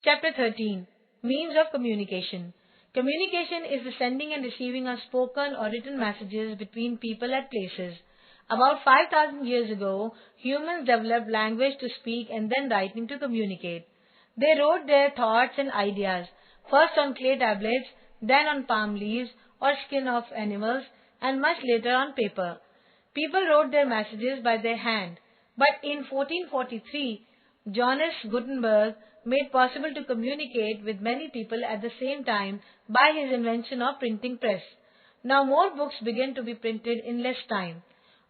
Chapter 13. Means of Communication. Communication is the sending and receiving of spoken or written messages between people at places. About 5,000 years ago, humans developed language to speak and then writing to communicate. They wrote their thoughts and ideas, first on clay tablets, then on palm leaves or skin of animals, and much later on paper. People wrote their messages by their hand, but in 1443, Johannes Gutenberg made possible to communicate with many people at the same time by his invention of printing press. Now more books began to be printed in less time.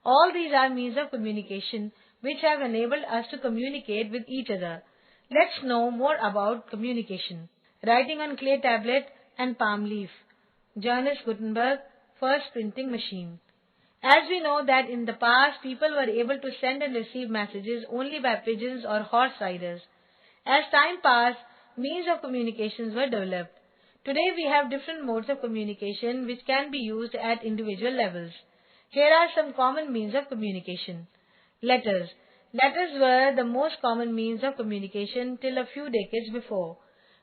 All these are means of communication which have enabled us to communicate with each other. Let's know more about communication. Writing on clay tablet and palm leaf. Johannes Gutenberg, first printing machine. As we know that in the past people were able to send and receive messages only by pigeons or horse riders. As time passed, means of communications were developed. Today we have different modes of communication which can be used at individual levels. Here are some common means of communication. Letters. Letters were the most common means of communication till a few decades before.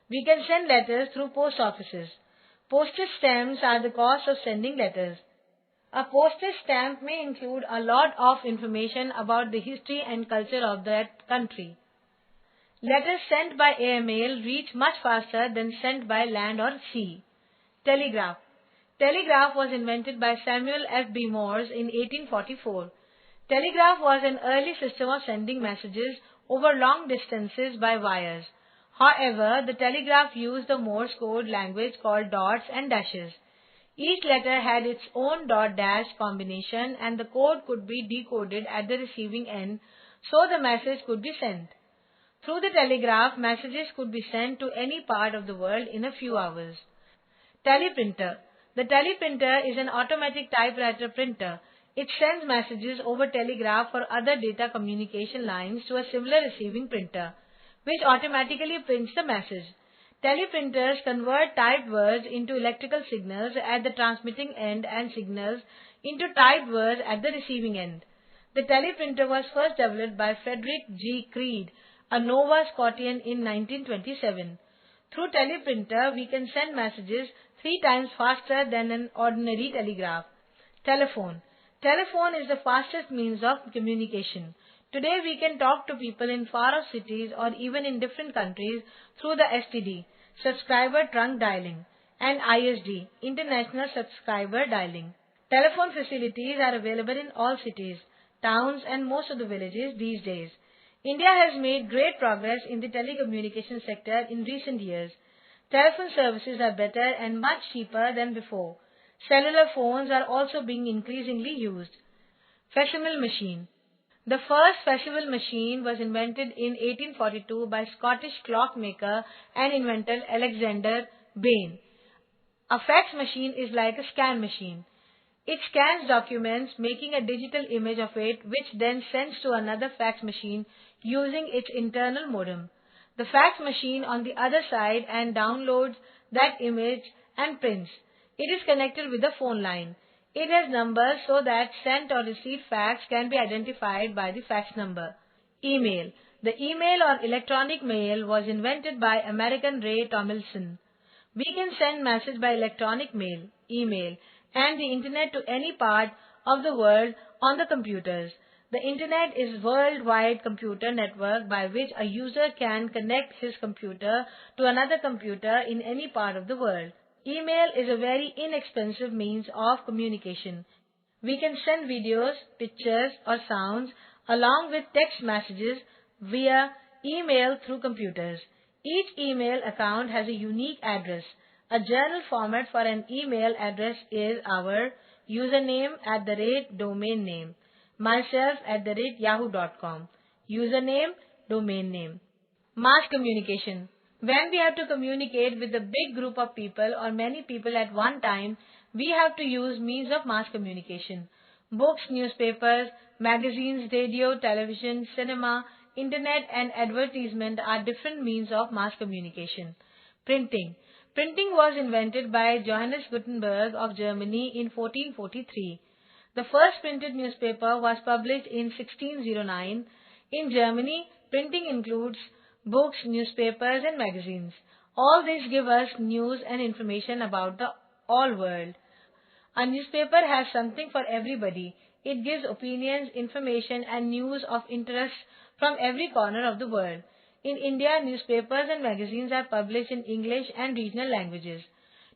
We can send letters through post offices. Postage stamps are the cost of sending letters. A postage stamp may include a lot of information about the history and culture of that country. Letters sent by airmail reach much faster than sent by land or sea. Telegraph. Telegraph was invented by Samuel F. B. Morse in 1844. Telegraph was an early system of sending messages over long distances by wires. However, the telegraph used the Morse code language called dots and dashes. Each letter had its own dot-dash combination and the code could be decoded at the receiving end so the message could be sent. Through the telegraph, messages could be sent to any part of the world in a few hours. Teleprinter. The teleprinter is an automatic typewriter printer. It sends messages over telegraph or other data communication lines to a similar receiving printer, which automatically prints the message. Teleprinters convert typed words into electrical signals at the transmitting end and signals into typed words at the receiving end. The teleprinter was first developed by Frederick G. Creed, a Nova Scotian, in 1927. Through teleprinter, we can send messages 3 times faster than an ordinary telegraph. Telephone. Telephone is the fastest means of communication. Today we can talk to people in far-off cities or even in different countries through the STD, subscriber trunk dialing, and ISD, international subscriber dialing. Telephone facilities are available in all cities, towns and most of the villages these days. India has made great progress in the telecommunication sector in recent years. Telephone services are better and much cheaper than before. Cellular phones are also being increasingly used. Facsimile machine. The first facsimile machine was invented in 1842 by Scottish clockmaker and inventor Alexander Bain. A fax machine is like a scan machine. It scans documents, making a digital image of it, which then sends to another fax machine using its internal modem. The fax machine on the other side and downloads that image and prints. It is connected with a phone line. It has numbers so that sent or received fax can be identified by the fax number. Email. The email or electronic mail was invented by American Ray Tomlinson. We can send message by electronic mail, email, and the internet to any part of the world on the computers. The internet is worldwide computer network by which a user can connect his computer to another computer in any part of the world. Email is a very inexpensive means of communication. We can send videos, pictures or sounds along with text messages via email through computers. Each email account has a unique address. A general format for an email address is our username @domain name, myself @yahoo.com, username, domain name. Mass communication. When we have to communicate with a big group of people or many people at one time, we have to use means of mass communication. Books, newspapers, magazines, radio, television, cinema, internet and advertisement are different means of mass communication. Printing. Printing was invented by Johannes Gutenberg of Germany in 1443. The first printed newspaper was published in 1609. In Germany, printing includes books, newspapers, and magazines. All these give us news and information about the all world. A newspaper has something for everybody. It gives opinions, information, and news of interest from every corner of the world. In India, newspapers and magazines are published in English and regional languages.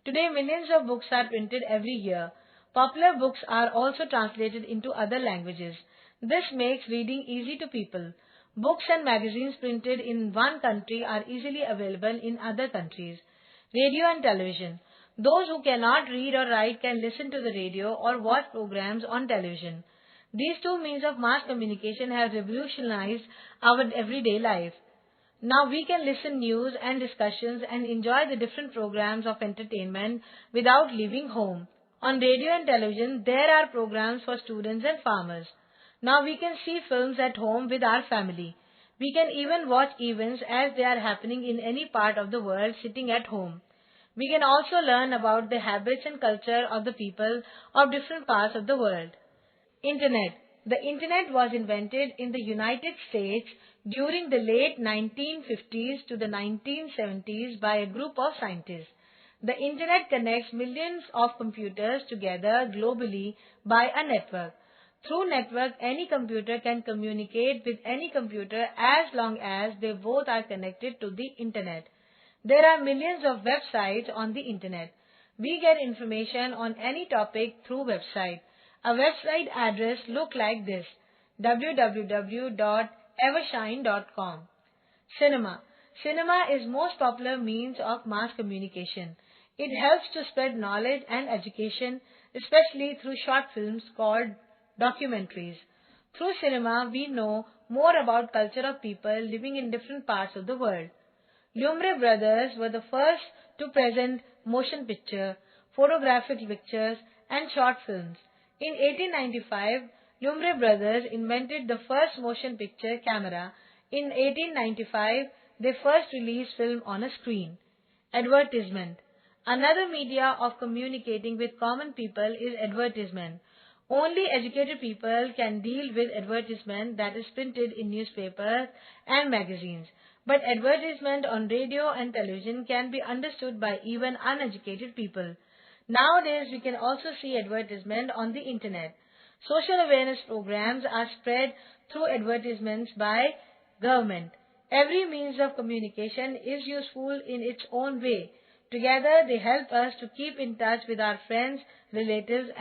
Today, millions of books are printed every year. Popular books are also translated into other languages. This makes reading easy to people. Books and magazines printed in one country are easily available in other countries. Radio and television. Those who cannot read or write can listen to the radio or watch programs on television. These two means of mass communication have revolutionized our everyday life. Now we can listen news and discussions and enjoy the different programs of entertainment without leaving home. On radio and television, there are programs for students and farmers. Now we can see films at home with our family. We can even watch events as they are happening in any part of the world sitting at home. We can also learn about the habits and culture of the people of different parts of the world. Internet. The Internet was invented in the United States during the late 1950s to the 1970s by a group of scientists. The Internet connects millions of computers together globally by a network. Through network, any computer can communicate with any computer as long as they both are connected to the Internet. There are millions of websites on the Internet. We get information on any topic through website. A website address look like this: www.evershine.com. Cinema. Cinema is most popular means of mass communication. It helps to spread knowledge and education, especially through short films called documentaries. Through cinema, we know more about culture of people living in different parts of the world. Lumbre brothers were the first to present motion picture, photographic pictures, and short films. In 1895, Lumbre brothers invented the first motion picture camera. In 1895, they first released film on a screen. Advertisement. Another media of communicating with common people is advertisement. Only educated people can deal with advertisement that is printed in newspapers and magazines. But advertisement on radio and television can be understood by even uneducated people. Nowadays, we can also see advertisement on the Internet. Social awareness programs are spread through advertisements by government. Every means of communication is useful in its own way. Together, they help us to keep in touch with our friends, relatives, and